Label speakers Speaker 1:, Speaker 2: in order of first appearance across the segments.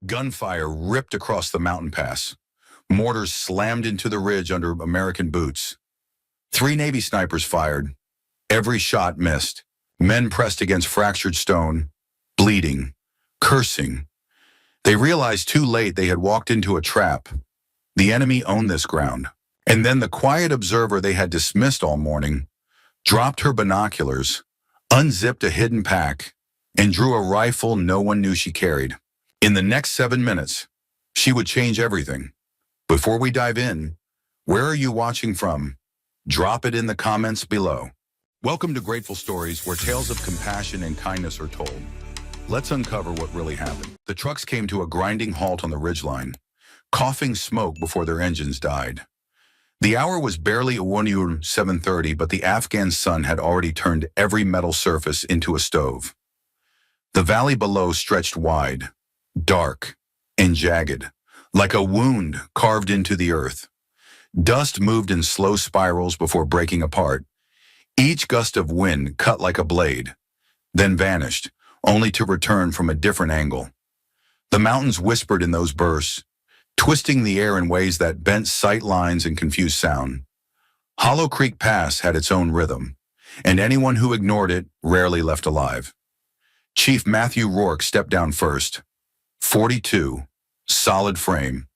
Speaker 1: Gunfire ripped across the mountain pass. Mortars slammed into the ridge under American boots. 3 Navy snipers fired. Every shot missed. Men pressed against fractured stone, bleeding, cursing. They realized too late they had walked into a trap. The enemy owned this ground. And then the quiet observer they had dismissed all morning dropped her binoculars, unzipped a hidden pack, and drew a rifle no one knew she carried. In the next 7 minutes, she would change everything. Before we dive in, where are you watching from? Drop it in the comments below. Welcome to Grateful Stories, where tales of compassion and kindness are told. Let's uncover what really happened. The trucks came to a grinding halt on the ridgeline, coughing smoke before their engines died. The hour was barely 7:30, but the Afghan sun had already turned every metal surface into a stove. The valley below stretched wide, dark, and jagged, like a wound carved into the earth. Dust moved in slow spirals before breaking apart. Each gust of wind cut like a blade, then vanished, only to return from a different angle. The mountains whispered in those bursts, twisting the air in ways that bent sight lines and confused sound. Hollow Creek Pass had its own rhythm, and anyone who ignored it rarely left alive. Chief Matthew Rourke stepped down first. 42, solid frame,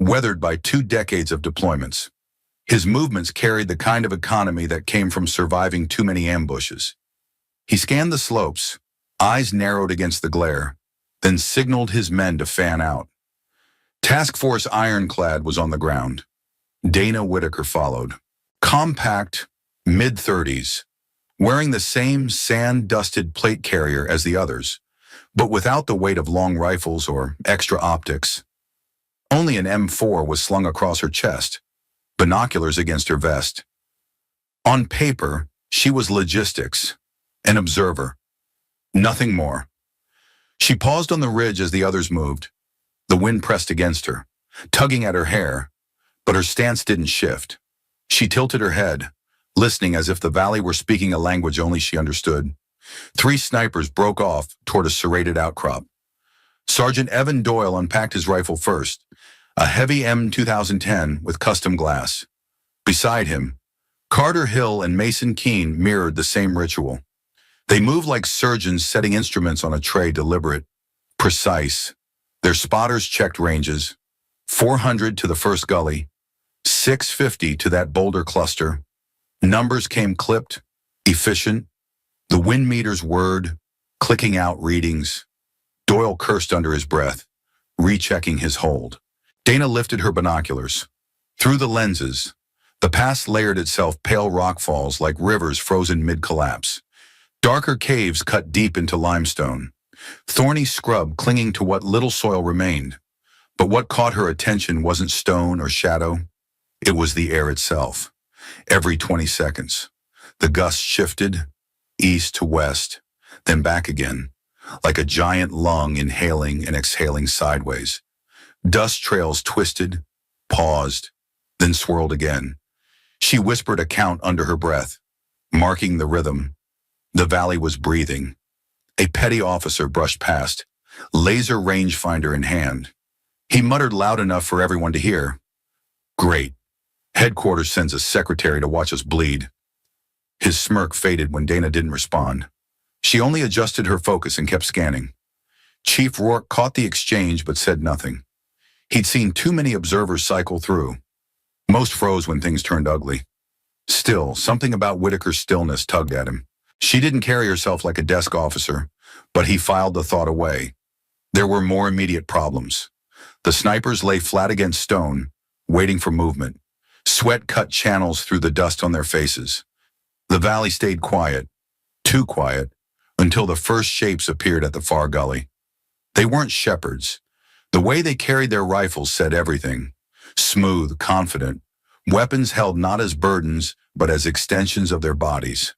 Speaker 1: weathered by 2 decades of deployments. His movements carried the kind of economy that came from surviving too many ambushes. He scanned the slopes, eyes narrowed against the glare, then signaled his men to fan out. Task Force Ironclad was on the ground. Dana Whitaker followed. Compact, mid-30s, wearing the same sand-dusted plate carrier as the others, but without the weight of long rifles or extra optics. Only an M4 was slung across her chest, binoculars against her vest. On paper, she was logistics, an observer, nothing more. She paused on the ridge as the others moved. The wind pressed against her, tugging at her hair, but her stance didn't shift. She tilted her head, listening as if the valley were speaking a language only she understood. 3 snipers broke off toward a serrated outcrop. Sergeant Evan Doyle unpacked his rifle first, a heavy M2010 with custom glass. Beside him, Carter Hill and Mason Keene mirrored the same ritual. They moved like surgeons setting instruments on a tray, deliberate, precise. Their spotters checked ranges: 400 to the first gully, 650 to that boulder cluster. Numbers came clipped, efficient. The wind meters whirred, clicking out readings. Doyle cursed under his breath, rechecking his hold. Dana lifted her binoculars. Through the lenses, the pass layered itself pale rockfalls like rivers frozen mid-collapse. Darker caves cut deep into limestone. Thorny scrub clinging to what little soil remained. But what caught her attention wasn't stone or shadow. It was the air itself. Every 20 seconds, the gusts shifted, east to west, then back again, like a giant lung inhaling and exhaling sideways. Dust trails twisted, paused, then swirled again. She whispered a count under her breath, marking the rhythm. The valley was breathing. A petty officer brushed past, laser rangefinder in hand. He muttered loud enough for everyone to hear. "Great. Headquarters sends a secretary to watch us bleed." His smirk faded when Dana didn't respond. She only adjusted her focus and kept scanning. Chief Rourke caught the exchange but said nothing. He'd seen too many observers cycle through. Most froze when things turned ugly. Still, something about Whitaker's stillness tugged at him. She didn't carry herself like a desk officer, but he filed the thought away. There were more immediate problems. The snipers lay flat against stone, waiting for movement. Sweat cut channels through the dust on their faces. The valley stayed quiet, too quiet, until the first shapes appeared at the far gully. They weren't shepherds. The way they carried their rifles said everything. Smooth, confident, weapons held not as burdens, but as extensions of their bodies.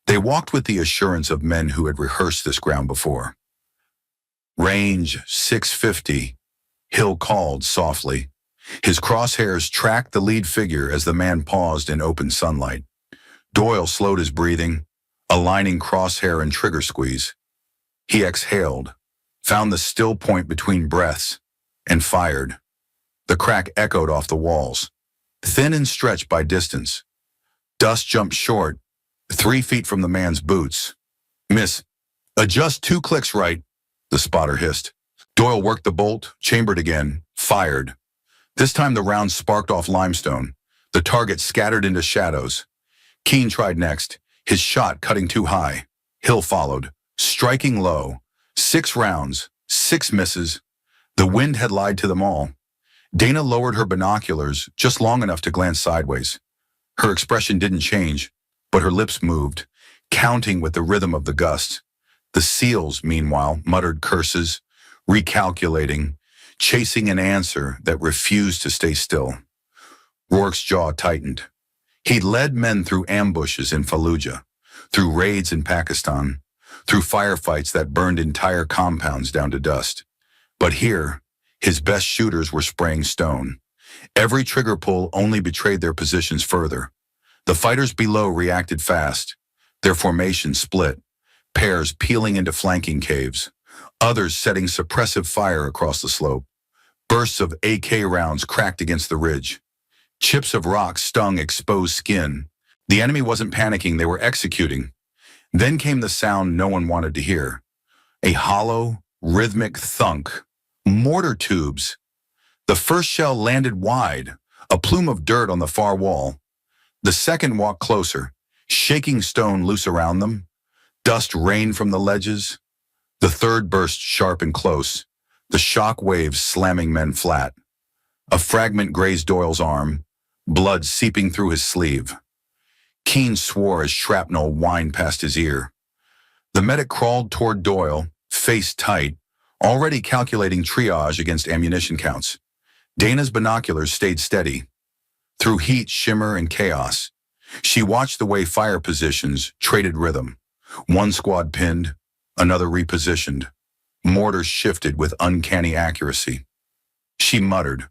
Speaker 1: They walked with the assurance of men who had rehearsed this ground before. "Range 650, Hill called softly. His crosshairs tracked the lead figure as the man paused in open sunlight. Doyle slowed his breathing, aligning crosshair and trigger squeeze. He exhaled, found the still point between breaths, and fired. The crack echoed off the walls, thin and stretched by distance. Dust jumped short, 3 feet from the man's boots. "Miss, adjust 2 clicks right," the spotter hissed. Doyle worked the bolt, chambered again, fired. This time the round sparked off limestone. The target scattered into shadows. Keene tried next, his shot cutting too high. Hill followed, striking low. 6 rounds, 6 misses. The wind had lied to them all. Dana lowered her binoculars just long enough to glance sideways. Her expression didn't change, but her lips moved, counting with the rhythm of the gust. The SEALs, meanwhile, muttered curses, recalculating, chasing an answer that refused to stay still. Rourke's jaw tightened. He'd led men through ambushes in Fallujah, through raids in Pakistan, through firefights that burned entire compounds down to dust. But here, his best shooters were spraying stone. Every trigger pull only betrayed their positions further. The fighters below reacted fast. Their formation split, pairs peeling into flanking caves, others setting suppressive fire across the slope. Bursts of AK rounds cracked against the ridge. Chips of rock stung exposed skin. The enemy wasn't panicking, they were executing. Then came the sound no one wanted to hear. A hollow, rhythmic thunk. Mortar tubes. The first shell landed wide, a plume of dirt on the far wall. The second walked closer, shaking stone loose around them. Dust rained from the ledges. The third burst sharp and close, the shock waves slamming men flat. A fragment grazed Doyle's arm, blood seeping through his sleeve. Keene swore as shrapnel whined past his ear. The medic crawled toward Doyle, face tight, already calculating triage against ammunition counts. Dana's binoculars stayed steady. Through heat, shimmer, and chaos, she watched the way fire positions traded rhythm. One squad pinned, another repositioned. Mortars shifted with uncanny accuracy. She muttered,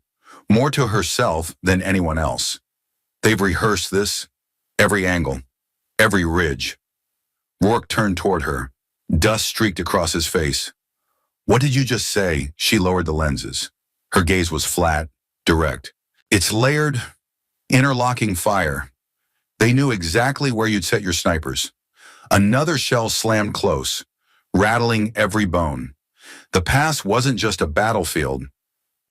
Speaker 1: more to herself than anyone else. They've rehearsed this, every angle, every ridge. Rourke turned toward her. Dust streaked across his face. "What did you just say?" She lowered the lenses. Her gaze was flat, direct. "It's layered, interlocking fire. They knew exactly where you'd set your snipers." Another shell slammed close, rattling every bone. The pass wasn't just a battlefield.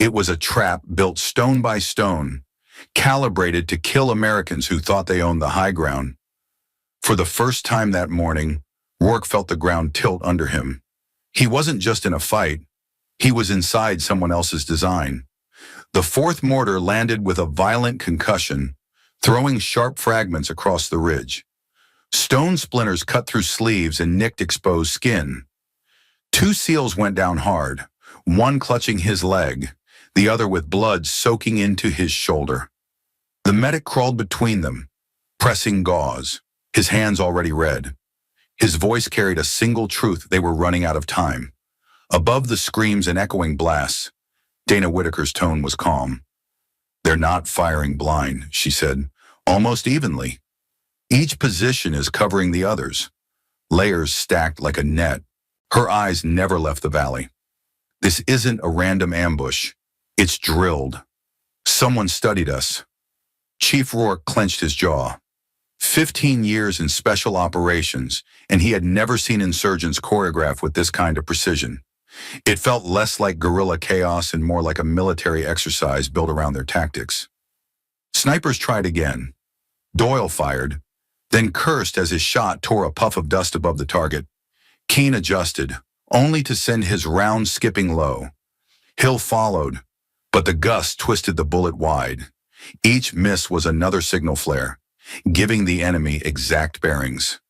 Speaker 1: It was a trap built stone by stone, calibrated to kill Americans who thought they owned the high ground. For the first time that morning, Rourke felt the ground tilt under him. He wasn't just in a fight. He was inside someone else's design. The fourth mortar landed with a violent concussion, throwing sharp fragments across the ridge. Stone splinters cut through sleeves and nicked exposed skin. 2 SEALs went down hard, one clutching his leg, the other with blood soaking into his shoulder. The medic crawled between them, pressing gauze, his hands already red. His voice carried a single truth: they were running out of time. Above the screams and echoing blasts, Dana Whitaker's tone was calm. "They're not firing blind," she said, "almost evenly. Each position is covering the others, layers stacked like a net." Her eyes never left the valley. "This isn't a random ambush. It's drilled. Someone studied us." Chief Rourke clenched his jaw. 15 years in special operations, and he had never seen insurgents choreograph with this kind of precision. It felt less like guerrilla chaos and more like a military exercise built around their tactics. Snipers tried again. Doyle fired, then cursed as his shot tore a puff of dust above the target. Keene adjusted, only to send his round skipping low. Hill followed, but the gust twisted the bullet wide. Each miss was another signal flare, giving the enemy exact bearings.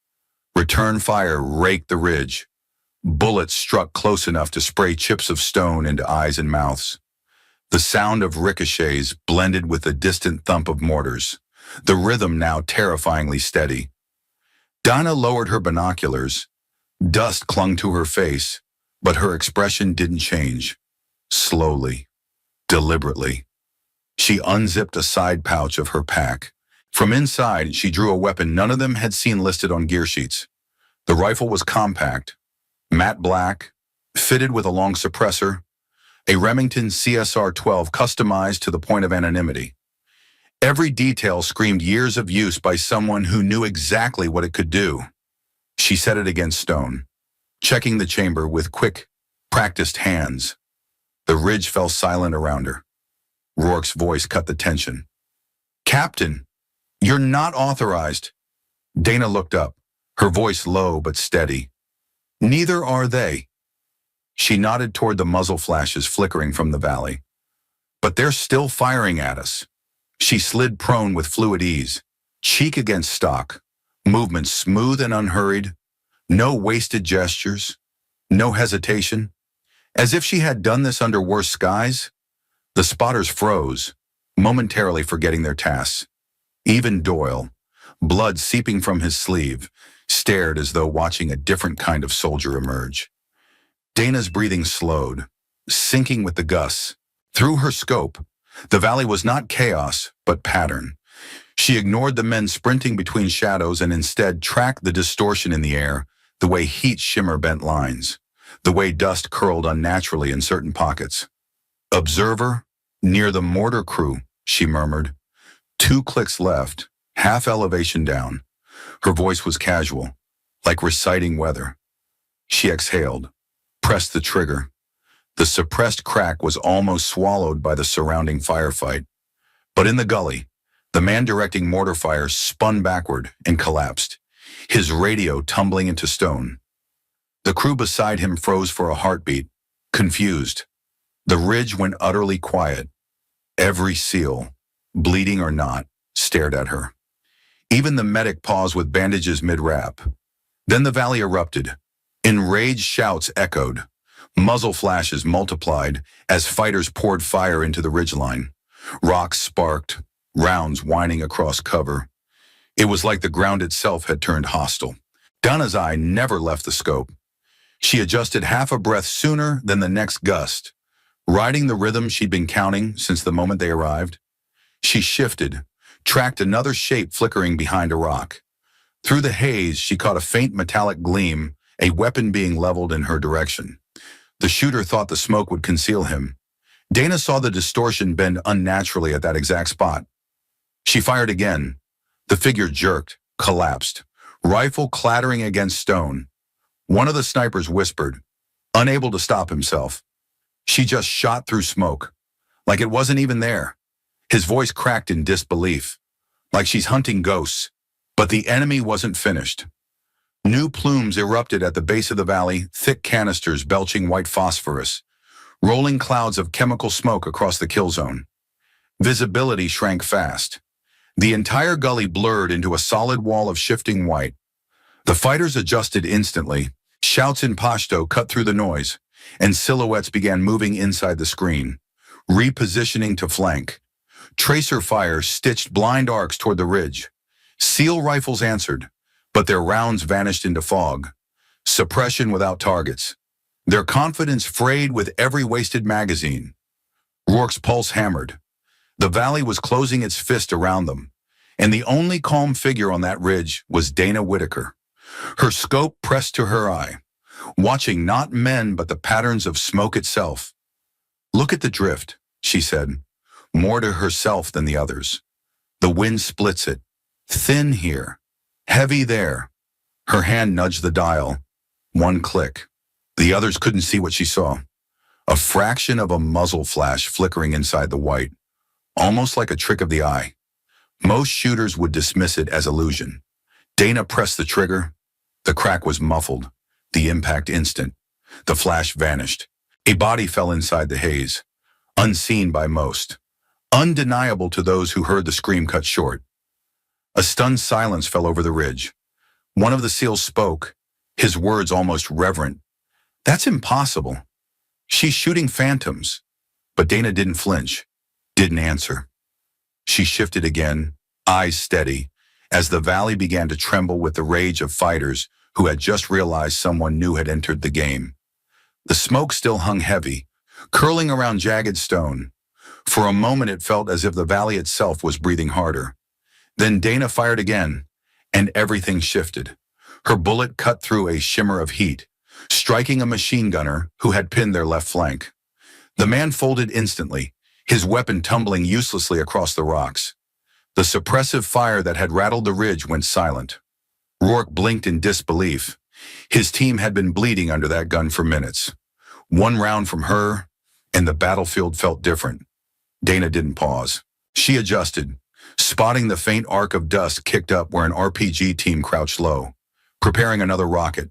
Speaker 1: Return fire raked the ridge. Bullets struck close enough to spray chips of stone into eyes and mouths. The sound of ricochets blended with the distant thump of mortars, the rhythm now terrifyingly steady. Dana lowered her binoculars. Dust clung to her face, but her expression didn't change. Slowly, deliberately, she unzipped a side pouch of her pack. From inside, she drew a weapon none of them had seen listed on gear sheets. The rifle was compact, matte black, fitted with a long suppressor, a Remington CSR-12 customized to the point of anonymity. Every detail screamed years of use by someone who knew exactly what it could do. She set it against stone, checking the chamber with quick, practiced hands. The ridge fell silent around her. Rourke's voice cut the tension. "Captain, you're not authorized." Dana looked up, her voice low but steady. "Neither are they." She nodded toward the muzzle flashes flickering from the valley. "But they're still firing at us." She slid prone with fluid ease, cheek against stock, movement smooth and unhurried, no wasted gestures, no hesitation. As if she had done this under worse skies. The spotters froze, momentarily forgetting their tasks. Even Doyle, blood seeping from his sleeve, stared as though watching a different kind of soldier emerge. Dana's breathing slowed, sinking with the gusts. Through her scope, the valley was not chaos, but pattern. She ignored the men sprinting between shadows and instead tracked the distortion in the air, the way heat shimmer bent lines, the way dust curled unnaturally in certain pockets. "Observer, near the mortar crew," she murmured. 2 clicks left, half elevation down. Her voice was casual, like reciting weather. She exhaled, pressed the trigger. The suppressed crack was almost swallowed by the surrounding firefight. But in the gully, the man directing mortar fire spun backward and collapsed, his radio tumbling into stone. The crew beside him froze for a heartbeat, confused. The ridge went utterly quiet. Every SEAL, bleeding or not, stared at her. Even the medic paused with bandages mid-wrap. Then the valley erupted. Enraged shouts echoed. Muzzle flashes multiplied as fighters poured fire into the ridgeline. Rocks sparked, rounds whining across cover. It was like the ground itself had turned hostile. Dana's eye never left the scope. She adjusted half a breath sooner than the next gust. Riding the rhythm she'd been counting since the moment they arrived, she shifted, tracked another shape flickering behind a rock. Through the haze, she caught a faint metallic gleam, a weapon being leveled in her direction. The shooter thought the smoke would conceal him. Dana saw the distortion bend unnaturally at that exact spot. She fired again. The figure jerked, collapsed, rifle clattering against stone. One of the snipers whispered, unable to stop himself. She just shot through smoke, like it wasn't even there. His voice cracked in disbelief, like she's hunting ghosts. But the enemy wasn't finished. New plumes erupted at the base of the valley, thick canisters belching white phosphorus, rolling clouds of chemical smoke across the kill zone. Visibility shrank fast. The entire gully blurred into a solid wall of shifting white. The fighters adjusted instantly. Shouts in Pashto cut through the noise, and silhouettes began moving inside the screen, repositioning to flank. Tracer fire stitched blind arcs toward the ridge. SEAL rifles answered, but their rounds vanished into fog. Suppression without targets. Their confidence frayed with every wasted magazine. Rourke's pulse hammered. The valley was closing its fist around them, and the only calm figure on that ridge was Dana Whitaker. Her scope pressed to her eye, watching not men but the patterns of smoke itself. "Look at the drift," she said, more to herself than the others. "The wind splits it. Thin here, heavy there." Her hand nudged the dial. 1 click. The others couldn't see what she saw. A fraction of a muzzle flash flickering inside the white, almost like a trick of the eye. Most shooters would dismiss it as illusion. Dana pressed the trigger. The crack was muffled, the impact instant. The flash vanished. A body fell inside the haze, unseen by most, undeniable to those who heard the scream cut short. A stunned silence fell over the ridge. One of the SEALs spoke, his words almost reverent. "That's impossible. She's shooting phantoms." But Dana didn't flinch, didn't answer. She shifted again, eyes steady, as the valley began to tremble with the rage of fighters who had just realized someone new had entered the game. The smoke still hung heavy, curling around jagged stone. For a moment it felt as if the valley itself was breathing harder. Then Dana fired again, and everything shifted. Her bullet cut through a shimmer of heat, striking a machine gunner who had pinned their left flank. The man folded instantly, his weapon tumbling uselessly across the rocks. The suppressive fire that had rattled the ridge went silent. Rourke blinked in disbelief. His team had been bleeding under that gun for minutes. One round from her, and the battlefield felt different. Dana didn't pause. She adjusted, spotting the faint arc of dust kicked up where an RPG team crouched low, preparing another rocket.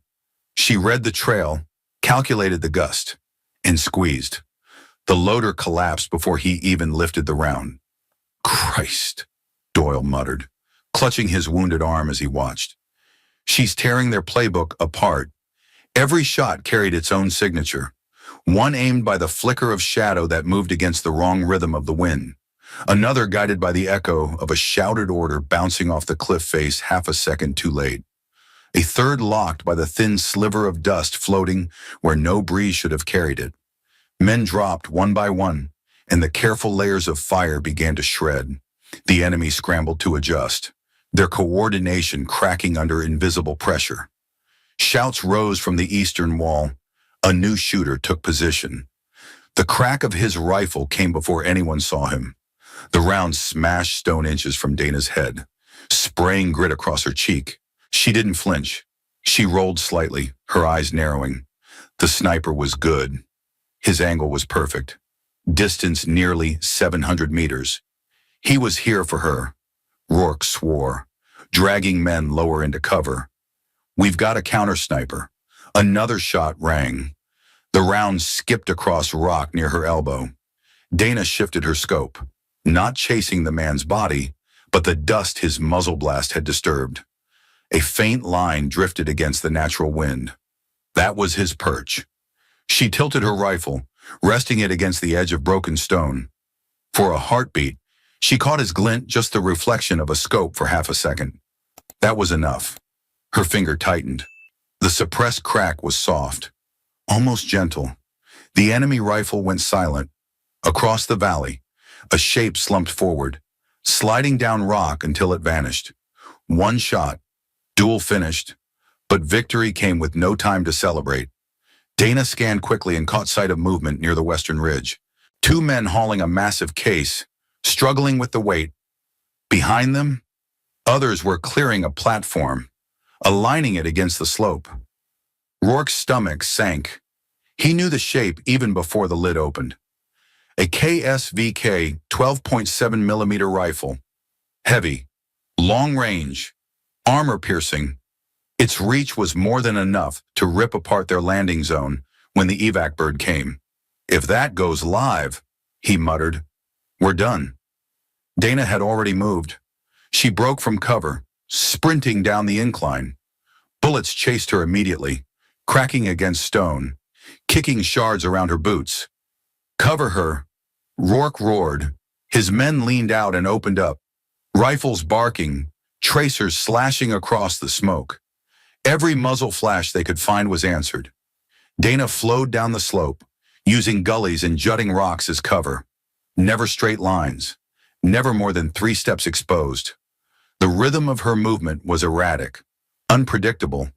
Speaker 1: She read the trail, calculated the gust, and squeezed. The loader collapsed before he even lifted the round. Christ, Doyle muttered, clutching his wounded arm as he watched. She's tearing their playbook apart. Every shot carried its own signature. One aimed by the flicker of shadow that moved against the wrong rhythm of the wind. Another guided by the echo of a shouted order bouncing off the cliff face half a second too late. A third locked by the thin sliver of dust floating where no breeze should have carried it. Men dropped one by one, and the careful layers of fire began to shred. The enemy scrambled to adjust, their coordination cracking under invisible pressure. Shouts rose from the eastern wall. A new shooter took position. The crack of his rifle came before anyone saw him. The round smashed stone inches from Dana's head, spraying grit across her cheek. She didn't flinch. She rolled slightly, her eyes narrowing. The sniper was good. His angle was perfect. Distance nearly 700 meters. He was here for her. Rourke swore, dragging men lower into cover. We've got a counter-sniper. Another shot rang. The round skipped across rock near her elbow. Dana shifted her scope, not chasing the man's body, but the dust his muzzle blast had disturbed. A faint line drifted against the natural wind. That was his perch. She tilted her rifle, resting it against the edge of broken stone. For a heartbeat, she caught his glint, just the reflection of a scope for half a second. That was enough. Her finger tightened. The suppressed crack was soft, almost gentle. The enemy rifle went silent. Across the valley, a shape slumped forward, sliding down rock until it vanished. One shot, duel finished, but victory came with no time to celebrate. Dana scanned quickly and caught sight of movement near the western ridge. Two men hauling a massive case, struggling with the weight. Behind them, others were clearing a platform, aligning it against the slope. Rourke's stomach sank. He knew the shape even before the lid opened. A KSVK 12.7mm rifle. Heavy, long range, armor-piercing. Its reach was more than enough to rip apart their landing zone when the evac bird came. If that goes live, he muttered, we're done. Dana had already moved. She broke from cover, sprinting down the incline. Bullets chased her immediately, cracking against stone, kicking shards around her boots. Cover her, Rourke roared. His men leaned out and opened up, rifles barking, tracers slashing across the smoke. Every muzzle flash they could find was answered. Dana flowed down the slope, using gullies and jutting rocks as cover. Never straight lines, never more than 3 steps exposed. The rhythm of her movement was erratic, unpredictable,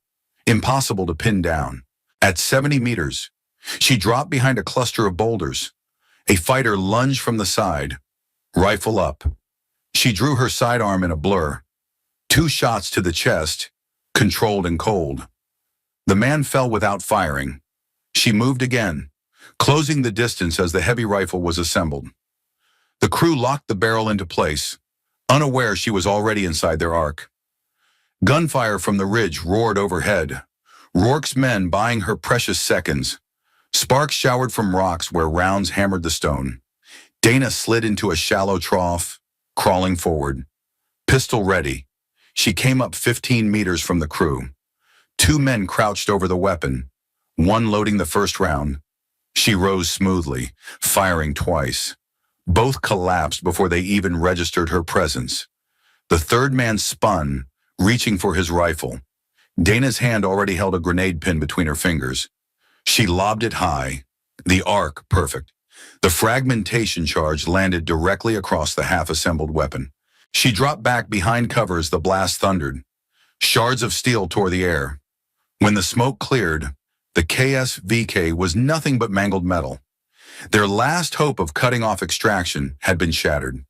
Speaker 1: impossible to pin down. At 70 meters, she dropped behind a cluster of boulders. A fighter lunged from the side, rifle up. She drew her sidearm in a blur. 2 shots to the chest, controlled and cold. The man fell without firing. She moved again, closing the distance as the heavy rifle was assembled. The crew locked the barrel into place, unaware she was already inside their arc. Gunfire from the ridge roared overhead, Rourke's men buying her precious seconds. Sparks showered from rocks where rounds hammered the stone. Dana slid into a shallow trough, crawling forward. Pistol ready, she came up 15 meters from the crew. 2 men crouched over the weapon, one loading the first round. She rose smoothly, firing twice. Both collapsed before they even registered her presence. The third man spun, reaching for his rifle. Dana's hand already held a grenade pin between her fingers. She lobbed it high, the arc perfect. The fragmentation charge landed directly across the half-assembled weapon. She dropped back behind cover as the blast thundered. Shards of steel tore the air. When the smoke cleared, the KSVK was nothing but mangled metal. Their last hope of cutting off extraction had been shattered.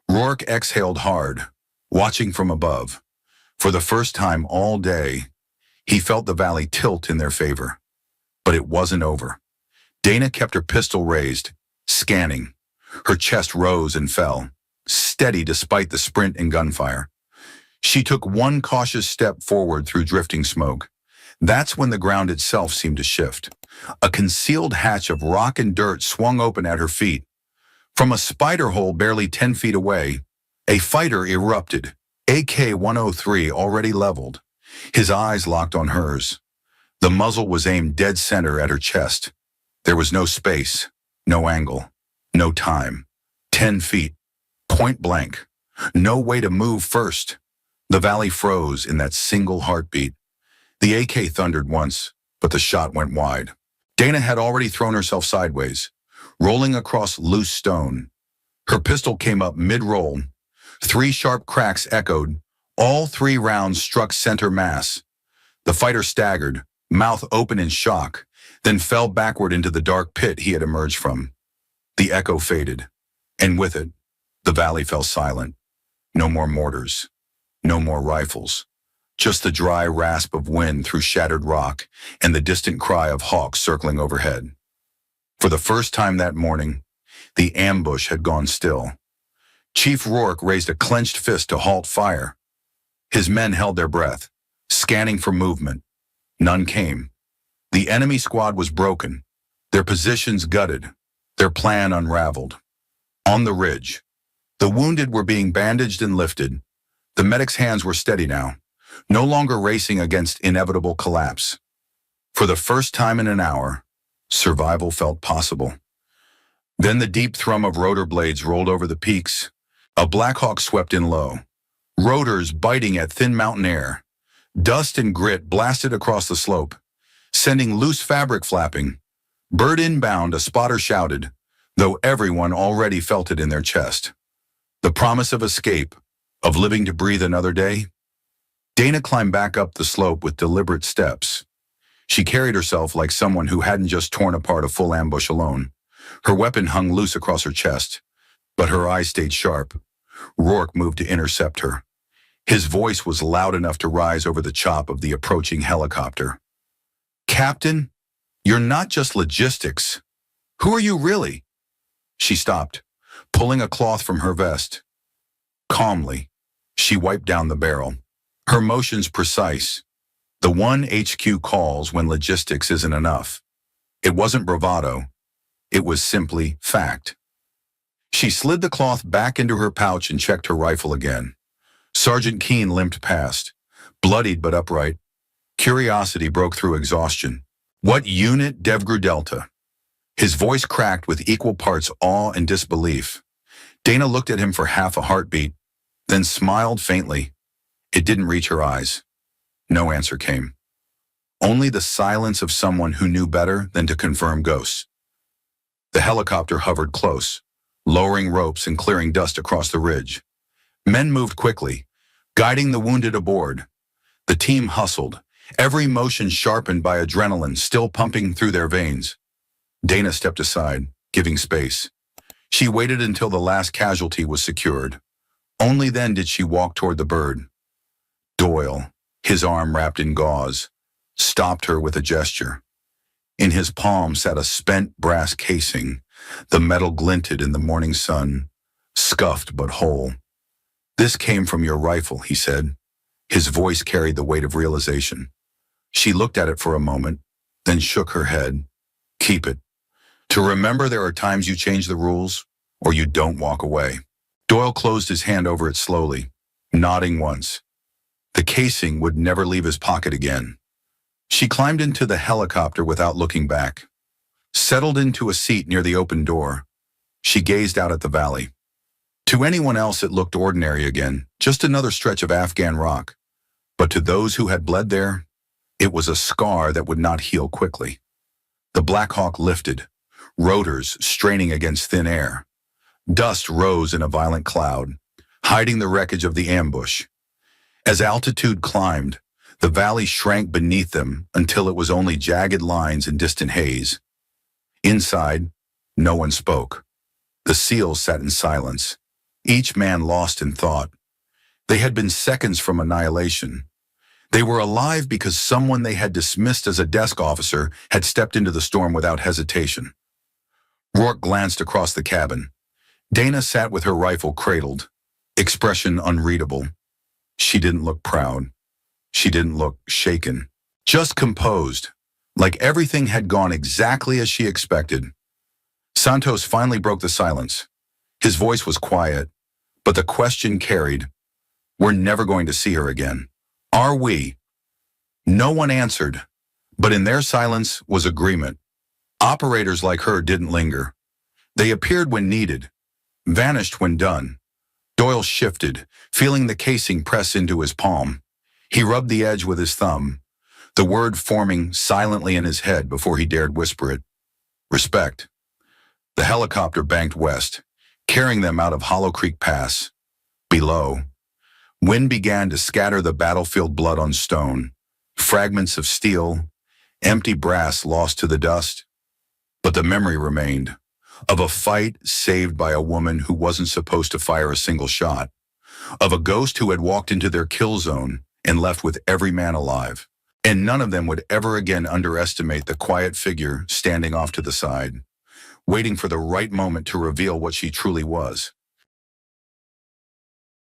Speaker 1: Rourke exhaled hard, watching from above. For the first time all day, he felt the valley tilt in their favor. But it wasn't over. Dana kept her pistol raised, scanning. Her chest rose and fell, steady despite the sprint and gunfire. She took one cautious step forward through drifting smoke. That's when the ground itself seemed to shift. A concealed hatch of rock and dirt swung open at her feet. From a spider hole barely 10 feet away, a fighter erupted, AK-103 already leveled. His eyes locked on hers. The muzzle was aimed dead center at her chest. There was no space, no angle, no time. 10 feet, point blank. No way to move first. The valley froze in that single heartbeat. The AK thundered once, but the shot went wide. Dana had already thrown herself sideways, rolling across loose stone. Her pistol came up mid-roll. 3 sharp cracks echoed. All 3 rounds struck center mass. The fighter staggered, mouth open in shock, then fell backward into the dark pit he had emerged from. The echo faded, and with it, the valley fell silent. No more mortars, no more rifles, just the dry rasp of wind through shattered rock and the distant cry of hawks circling overhead. For the first time that morning, the ambush had gone still. Chief Rourke raised a clenched fist to halt fire. His men held their breath, scanning for movement. None came. The enemy squad was broken, their positions gutted, their plan unraveled. On the ridge, the wounded were being bandaged and lifted. The medics' hands were steady now, no longer racing against inevitable collapse. For the first time in an hour, survival felt possible. Then the deep thrum of rotor blades rolled over the peaks. A Black Hawk swept in low, rotors biting at thin mountain air. Dust and grit blasted across the slope, sending loose fabric flapping. Bird inbound, a spotter shouted, though everyone already felt it in their chest. The promise of escape, of living to breathe another day. Dana climbed back up the slope with deliberate steps. She carried herself like someone who hadn't just torn apart a full ambush alone. Her weapon hung loose across her chest, but her eyes stayed sharp. Rourke moved to intercept her. His voice was loud enough to rise over the chop of the approaching helicopter. "Captain, you're not just logistics. Who are you really?" She stopped, pulling a cloth from her vest. Calmly, she wiped down the barrel, her motions precise. The one HQ calls when logistics isn't enough. It wasn't bravado. It was simply fact. She slid the cloth back into her pouch and checked her rifle again. Sergeant Keene limped past, bloodied but upright. Curiosity broke through exhaustion. "What unit, DevGru Delta?" His voice cracked with equal parts awe and disbelief. Dana looked at him for half a heartbeat, then smiled faintly. It didn't reach her eyes. No answer came. Only the silence of someone who knew better than to confirm ghosts. The helicopter hovered close, lowering ropes and clearing dust across the ridge. Men moved quickly, guiding the wounded aboard. The team hustled, every motion sharpened by adrenaline still pumping through their veins. Dana stepped aside, giving space. She waited until the last casualty was secured. Only then did she walk toward the bird. Doyle, his arm wrapped in gauze, stopped her with a gesture. In his palm sat a spent brass casing. The metal glinted in the morning sun, scuffed but whole. "This came from your rifle," he said. His voice carried the weight of realization. She looked at it for a moment, then shook her head. "Keep it. To remember there are times you change the rules, or you don't walk away." Doyle closed his hand over it slowly, nodding once. The casing would never leave his pocket again. She climbed into the helicopter without looking back. Settled into a seat near the open door, she gazed out at the valley. To anyone else it looked ordinary again, just another stretch of Afghan rock. But to those who had bled there, it was a scar that would not heal quickly. The Black Hawk lifted, rotors straining against thin air. Dust rose in a violent cloud, hiding the wreckage of the ambush. As altitude climbed, the valley shrank beneath them until it was only jagged lines and distant haze. Inside, No one spoke. The SEALs sat in silence, each man lost in thought. They had been seconds from annihilation. They were alive because someone they had dismissed as a desk officer had stepped into the storm without hesitation. Rourke glanced across the cabin. Dana sat with her rifle cradled, expression unreadable. She didn't look proud. She didn't look shaken. Just composed, like everything had gone exactly as she expected. Santos finally broke the silence. His voice was quiet, but the question carried. We're never going to see her again. Are we? No one answered, but in their silence was agreement. Operators like her didn't linger. They appeared when needed, vanished when done. Doyle shifted, feeling the casing press into his palm. He rubbed the edge with his thumb, the word forming silently in his head before he dared whisper it. Respect. The helicopter banked west, carrying them out of Hollow Creek Pass. Below, wind began to scatter the battlefield blood on stone, fragments of steel, empty brass lost to the dust. But the memory remained, of a fight saved by a woman who wasn't supposed to fire a single shot, of a ghost who had walked into their kill zone and left with every man alive. And none of them would ever again underestimate the quiet figure standing off to the side, waiting for the right moment to reveal what she truly was.